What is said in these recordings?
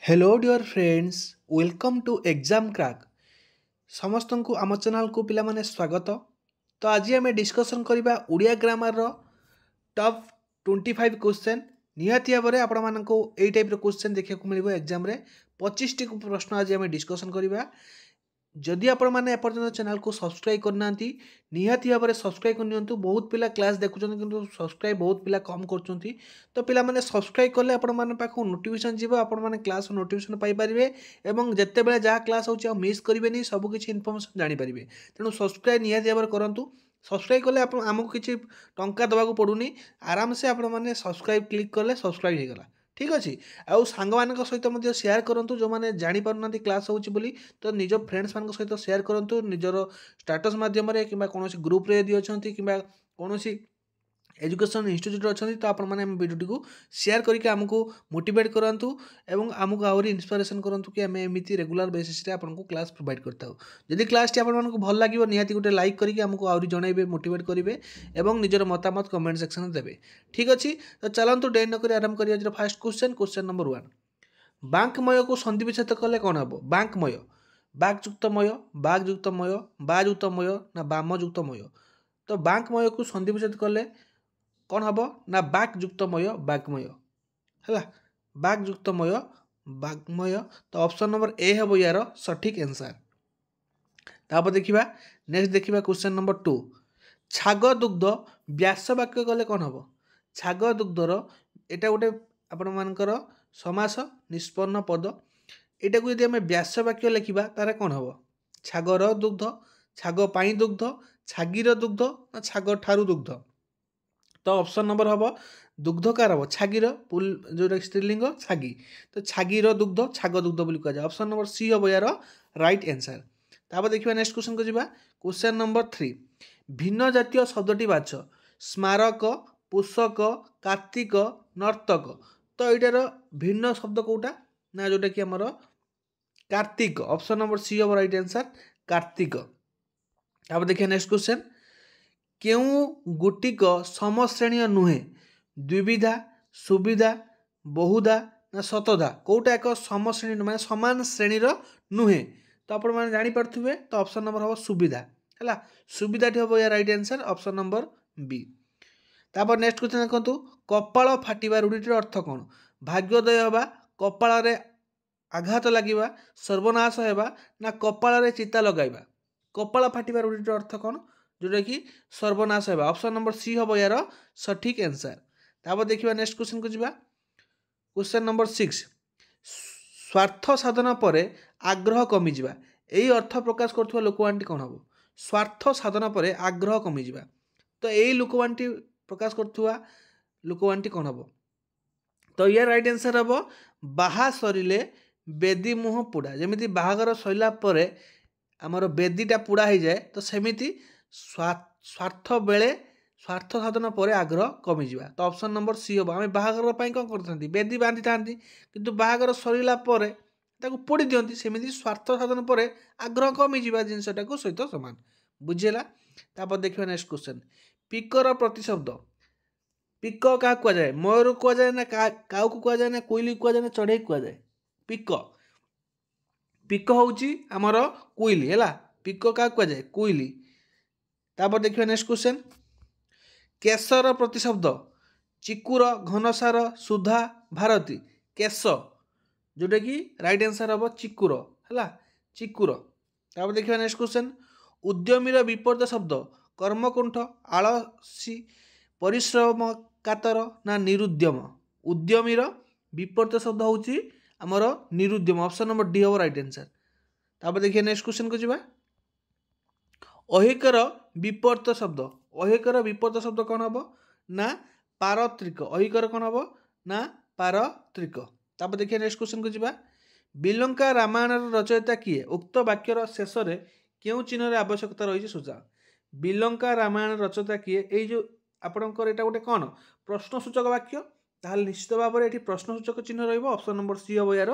Hello dear friends welcome to exam crack समस्त को आम चैनल को पिला माने स्वागत। तो आज आम डिस्कसन करवा उड़िया ग्रामर रो टॉप 25 क्वेश्चन निहाती भाव में आपण टाइप क्वेश्चन देखा मिले एग्जाम रे 25 टी प्रश्न आज आम डिस्कसन करवा। जदि आपण मैंने एपर्तंत चैनल को सब्सक्राइब करना निहाती भाव में सब्सक्राइब करनी। बहुत पिला क्लास देखुं कि सब्सक्राइब बहुत पिला कम कर तो पिला माने सब्सक्राइब कले आपण माने पाखु नोटिफिकेशन जीव आपण माने क्लास नोटिफिकेशन पाई परिबे एवं जत्ते बेले जहाँ क्लास होची मिस करिवेनी सब किछि इन्फॉर्मेशन जानि परिबे। तेणु सब्सक्राइब निहाती भाव में करंतु। सब्सक्राइब कले आपण आमको किछि टंका दबाकू पड़ुनी आराम से आपण माने सब्सक्राइब क्लिक कले सब्सक्राइब हो गला। ठीक अच्छे आउ सांग मान सहित मध्य शेयर करूँ जो मैंने जापार क्लास होची बोली तो निज फ्रेंड्स मान सहित शेयर करूँ निजर स्टाटस मध्यम कि ग्रुप रे यदि अच्छा कि कौन एजुकेशन इंस्टीट्यूट अच्छा तो आपण मैंने भिडियो को शेयर करके आमको मोटिवेट करातु एवं आमको आहरी इंस्पिरेशन करातु कि आम एमती रेगुलर बेसिस आपको क्लास प्रोवाइड करता हूँ। जदि क्लास टी आपको भल लगे निहाती गोटे लाइक करके आमको आहरी जनइबे मोटिवेट करेंगे और निजर मतामत कमेंट सेक्शन में देवे। ठीक अच्छे तो चलतु डेरी नक आरंभ करिए आज फास्ट क्वेश्चन नंबर 1 बांकमय को सन्धि विच्छेद कले कौन हम बांकमय बाकयुक्तमय बागयुक्तमय बायुक्तमय ना बामयुक्तमय। तो बांकमय को सन्धि विच्छेद कले कौन हम ना बाकयुक्तमय बागमय है बाकयुक्तमय बागमय। तो ऑप्शन नंबर ए हम यार सठिक आंसर। तापर देखिबा नेक्स्ट देखिबा क्वेश्चन नंबर 2 छाग दुग्ध व्यास वाक्य कले कौन हम छाग दुग्धर एटा गोटे आपण मानकर समास निष्पन्न पद एटा को यदि आम व्यास वाक्य लिखा तार कौन हम छागर दुग्ध छाग पाई दुग्ध छागीर दुग्ध ना छाग ठारू दुग्ध। तो ऑप्शन नंबर हम दुग्ध कार हम छागीर पुल जो स्त्रीलिंग छागी तो छागीर दुग्ध छाग दुग्ध बोली कह ऑप्शन नंबर सी हम यार राइट आंसर। तापर देखिए नेक्स्ट क्वेश्चन को जीवा क्वेश्चन नंबर 3 भिन्न जातीय शब्दटी बाछ स्मारक पोषक कार्तिक नर्तक। तो यार भिन्न शब्द कौटा ना जोटा कि आमर कार्तिक ऑप्शन नंबर सी हम राइट आंसर कार्तिक। तापर देखिए नेक्स्ट क्वेश्चन केउ गुटिक समश्रेणी नुहे द्विविधा सुविधा बहुधा ना शतधा कौटा एक समश्रेणी माने समान श्रेणीर नुहे। तो आप जापे तो ऑप्शन नंबर हम सुविधा है सुविधाटी हम या right answer option number B. तापर नेक्स्ट क्वेश्चन देखो कपाल फाटिबा रूढ़ीटर अर्थ कौन भाग्योदय हवा कपाल आघात लगे सर्वनाश होगा ना कपाल चिता लगाइबा। कपाल फाटिबा रूढ़ीटर अर्थ कौन जोटा कि सर्वनाश होगा ऑप्शन नंबर सी हम यार सठिक आंसर। तापर देखिए नेक्स्ट क्वेश्चन को जीवा क्वेश्चन नंबर 6 स्वार्थ साधन पर आग्रह कमिजा यही अर्थ प्रकाश करुवा लोकवाणी कौन हम स्वार्थ साधन पर आग्रह कमिजा। तो यही लोकवाणी प्रकाश करुवा लोकवाणी कौन हम तो यार राइट आंसर हम बाहा सरिले बेदी मुह पोड़ा जमी बाहागर सरला आमर बेदीटा पोड़ा हो जाए तो सेमिति स्वार्थ बेले स्वार्थ साधन पर आग्रह कमिजा। तो ऑप्शन नंबर सी हम आम बाहागर कौन करते बेदी बांधि था कि बाहागर सरला पोड़ी दिखती सेमती स्वार्थ साधन पर आग्रह कमिजा जिनसटा को सहित सामान बुझेगा। तापर देखिए नेक्स्ट क्वेश्चन पिकर प्रतिशब्द पिक क्या कहुए मयूर कहुए ना काऊ को कहुए ना कोइली कहुए ना चढ़ई कहुए पिक पिक हूँ आमर कोइली है पिक क्या कहुए कोइली। तापर देखिए नेक्स्ट क्वेश्चन केशर प्रतिशब्द चिकुर घनसार सुधा भारती केश जोटा कि राइट आंसर हम चिकुर है चिकुर। तापर देखिए नेक्स्ट क्वेश्चन उद्यमीर विपरीत शब्द कर्मकुंठ आलसी परिश्रम कातर ना निरुद्यम उद्यमीर विपरीत शब्द हूँ आमर निरुद्यम ऑप्शन नंबर डी हम राइट आंसर। तापर देखिए नेक्स्ट क्वेश्चन को जीवा अहिकर विपरीत शब्द अहिकर विपरीत शब्द कौन हम ना पारत्रिक अहिकर कौन हम ना पारत्रिक। तापर देखिए नेक्स्ट क्वेश्चन को जीवा बिलंका रामायण रचयिता किए उक्त वाक्यर शेष में क्यों चिन्हर आवश्यकता रही सूचा बिलंका रामायण रचयिता किए यही जो आपंकर यहाँ गोटे कौन प्रश्नसूचक वाक्य ताल निश्चित भाव में ये प्रश्नसूचक चिन्ह रप्शन नंबर सी हम यार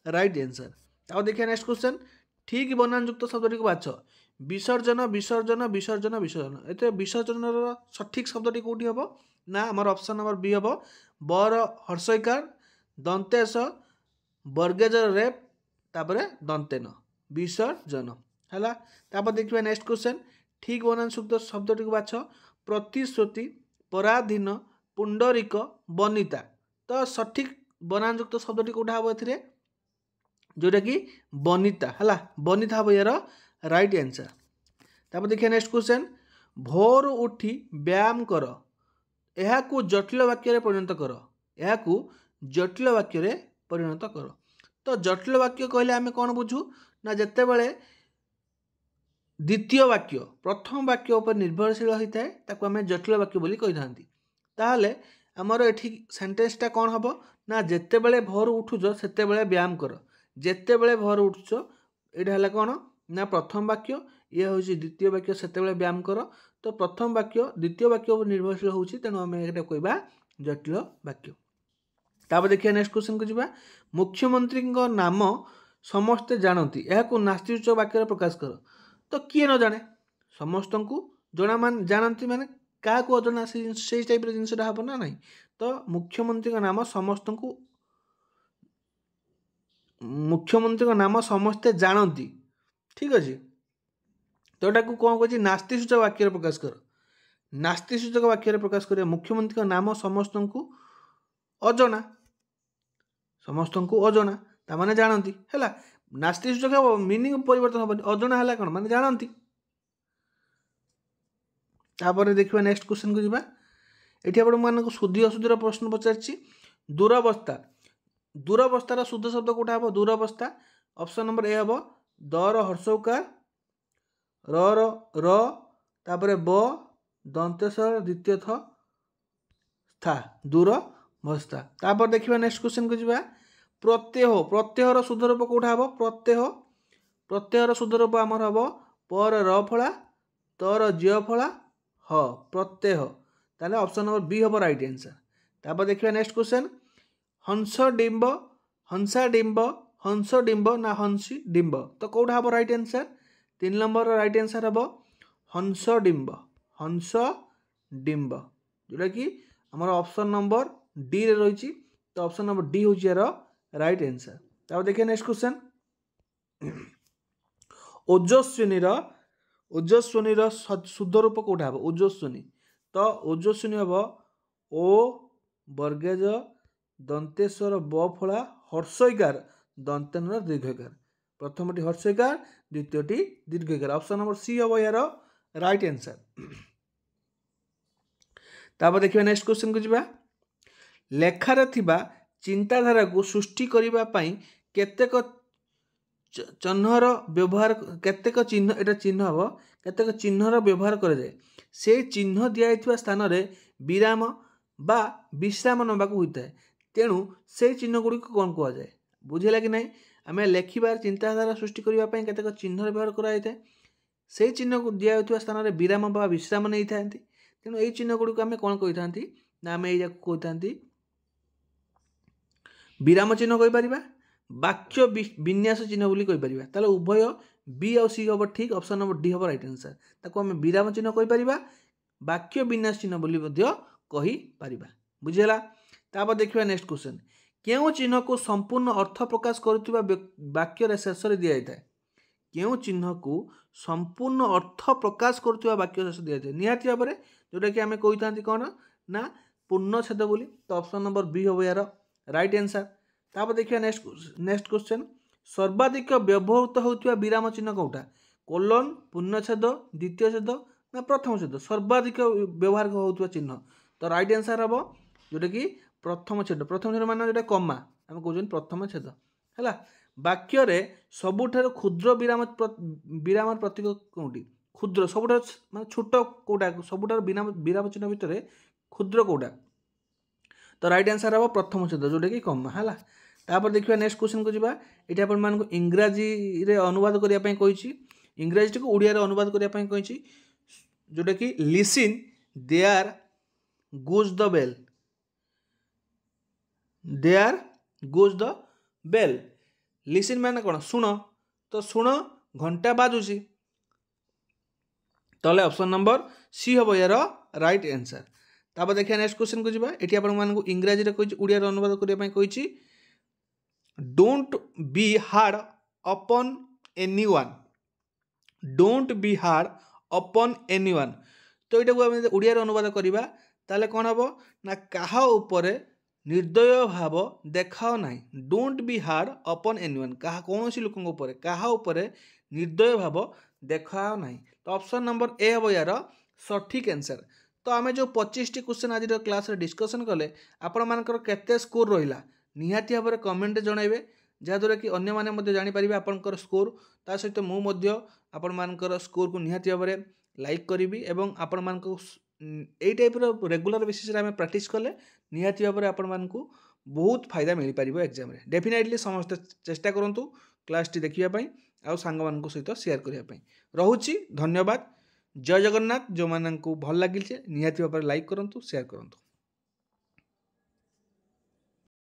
राइट आंसर। ताऊ देखिए नेक्स्ट क्वेश्चन ठीक बनानयुक्त शब्दटी को बाछ विसर्जन विसर्जन विसर्जन विसर्जन ये विसर्जन सठिक शब्दटी कौटी हम ना आमर ऑप्शन नंबर बी हम बर हर्षईकार दंतेश ବର୍ଗେଜର ରେପ୍ तापर दंतेन विसर्जन है। तापर देखिए नेक्स्ट क्वेश्चन ठीक बनान शब्दटी को बाछ प्रतिश्रुति पराधीन पुंडरीक बनिता तो सठिक बनानयुक्त शब्दटी कौटा हम ए जोटा कि बनिता है बनिता हम यार राइट आंसर। तापर देखिए नेक्स्ट क्वेश्चन भोर उठी व्यायाम कर यह जटिल वाक्य परिणत कर यह जटिल वाक्य परिणत कर। तो जटिल वाक्य कहले आम कौन बुझू ना जिते बड़े द्वितीय वाक्य प्रथम वाक्य उपर निर्भरशील होता है ताको आम जटिल वाक्य बोली कही था। ताहले आमर एठी सेंटेंसटा कौन हम ना जिते बड़े भोर उठुच सेते बड़े व्यायाम कर जिते बड़े भोर उठुच यहाँ है कौन ना प्रथम वाक्य ये हूँ द्वितीय वाक्य सेते बड़े व्यायाम कर। तो प्रथम वाक्य द्वितीय वाक्य उपर निर्भरशील होची तेणु आम ये कहबा जटिल वाक्य। तापर देखिए नेक्स्ट क्वेश्चन को जी मुख्यमंत्री नाम समस्ते जानती यह नास्तिक वाक्य प्रकाश कर। तो किए न जाने समस्त को जना मान जानती माने क्या अजना से टाइप जिनसा हम ना ना। तो मुख्यमंत्री नाम समस्त को मुख्यमंत्री नाम समस्ते जानती ठीक अच्छे। तो यहाँ कौन कह नास्तिसूचक वाक्य प्रकाश कर नास्तिसूचक वाक्य प्रकाश कर मुख्यमंत्री नाम समस्त को अजना समस्त को अजना ताने जानती है नास्तिसूचक मीनिंग परिवर्तन हम अजना है कौन माने जानती। तापर देखिए नेक्स्ट क्वेश्चन को जीवा ये आप शुद्धि अशुद्धि प्रश्न पचार दुरवस्था दुरवस्थार शुद्ध शब्द कौटा हम दुरवस्था ऑप्शन नंबर ए हम दर हर्षौकार र तापर ब दंतेश्वर द्वितीय थ था दुरवस्था। तापर देखिए नेक्स्ट क्वेश्चन को जीवा प्रत्यय प्रत्ययर शुद्ध रूप कौटा हम प्रत्यय प्रत्ययर शुद्ध रूप आमर हम पर र फला तर जिय फला ह प्रत्यय ताले ऑप्शन नंबर बी हम राइट आंसर। तापर देखिए नेक्स्ट क्वेश्चन हंसडिंब हंसाडिंब हंसडिंब ना हंसी डिंब तो कौटा हम right answer 3 number right answer हम हंसडिंब हंसडिंब जोटा कि आमर ऑप्शन नंबर डी रे रही। तो ऑप्शन नंबर डी हूँ यार राइट आंसर। तापर देखिए नेक्स्ट क्वेश्चन ओजस्विनी शुद्ध रूप कौटा हम ओजस्विनी तो ओजस्विनी हम ओ वर्गेज दंतेश्वर ब फला हर्षईकार दंतेन दीर्घकार प्रथमटी हर्षईकार द्वितीयटी दीर्घकार ऑप्शन नंबर सी हम यार राइट आंसर। तापर देखिए नेक्स्ट क्वेश्चन को जीवा लेखार थिबा चिंताधारा को सृष्टि करिबा पई केतेक चिन्हर व्यवहार केतेक चिन्ह एटा चिन्ह हम केतेक चिन्हर व्यवहार करे जाए से चिन्ह दिया स्थान रे विराम बा विश्राम नबाक होता है तेणु से चिन्ह गुड़ी कौन कह जाए बुझेगा कि नहीं आम लेखिबार चिंताधारा सृष्टि करने केतेक चिन्ह व्यवहार कराई था से चिन्ह को दिया स्थान में विराम बा विश्राम नहीं था तेणु यही चिन्ह गुड़ी आम कौन कही था ना आम यही कही था विराम चिन्ह कहीपर वाक्य विन्यास चिन्ह बोली कहीपर ताले उभय बी आ सी हम ठीक ऑप्शन नंबर डी हम राइट आंसर ताको आम विराम चिन्ह कहीपर वाक्य विन्यास चिन्ह बोली कहीपर बुझेगा। तापर देखिए नेक्स्ट क्वेश्चन केउ चिन्ह को संपूर्ण अर्थ प्रकाश करुवा वाक्य शेष में दि जाए केउ चिन्ह को संपूर्ण अर्थ प्रकाश करुवा वाक्य शेष दि जाए निहाती भाव में जोटा कि आम कही था कौन ना पूर्णछेद बोली। तो ऑप्शन नंबर बी हम यार राइट आंसर। तापर देखिए नेक्स्ट क्वेश्चन सर्वाधिक व्यवहृत होता विराम चिन्ह कौटा कोलन पूर्णछेद द्वितीय छेद ना प्रथम छेद सर्वाधिक व्यवहार होता चिन्ह। तो राइट आंसर हम जोटा कि प्रथम छेद मान जो कमा आम कौन प्रथम छेद है वाक्य सबुठ क्षुद्र विराम विराम प्रतीक कौटी क्षुद्र सबुठ मान छोट कौटा सबुठ विराम चिन्ह भितर क्षुद्र कौटा। तो राइट आंसर हम प्रथम छेद जोटा कि कमा है। तापर देखिए नेक्स्ट क्वेश्चन को जीवा ये आपण इंग्राजी रे अनुवाद करने कही इंग्राजी को ओडिया रे अनुवाद करने कही जोटा कि listen there goes the bell there goes the bell listen माने कौन शुण तो शुण घंटा बाजुची तले ऑप्शन नंबर सी हम यार राइट आंसर। तापर देखिए नेक्स्ट क्वेश्चन को जीवा ये आपण इंग्राजी रे कही ओडिया रे अनुवाद करने कही don't be hard upon anyone, don't be hard upon anyone. तो यहाँ आम ओडिया अनुवाद करवा ताले कौन हम ना काहा उपरे निर्दय भाव देखाओ ना। Don't be hard upon anyone, कहा कौन लोक उपर काहा उपरे निर्दय भाव देखाओ ना। तो ऑप्शन नंबर ए हम यार सठिक आंसर। तो आम जो 25 टी क्वेश्चन आज क्लास डिस्कसन कले आपण मानकर केते स्कोर रहिला निहाती भाव में कमेंट जनइबे, जहाँद्वारा कि अन्य मैंने जानीपर आपंकर स्कोर। ता सहित मुझे आपण मानकर स्कोर को निहाती भाव में लाइक करी एवं आपण मान यही टाइप रेगुलर बेसिस आम प्राक्ट कले निहाती भाव में आपण मानक बहुत फायदा मिल पार एग्जाम रे। डेफिनेटली समस्ते चेष्टा करूँ क्लास टी देखापी आउ सांग मान सहित शेयर करने। रोची धन्यवाद। जय जगन्नाथ। जो मानक भल लगे निहाती भाव में लाइक करूँ शेयर करूँ।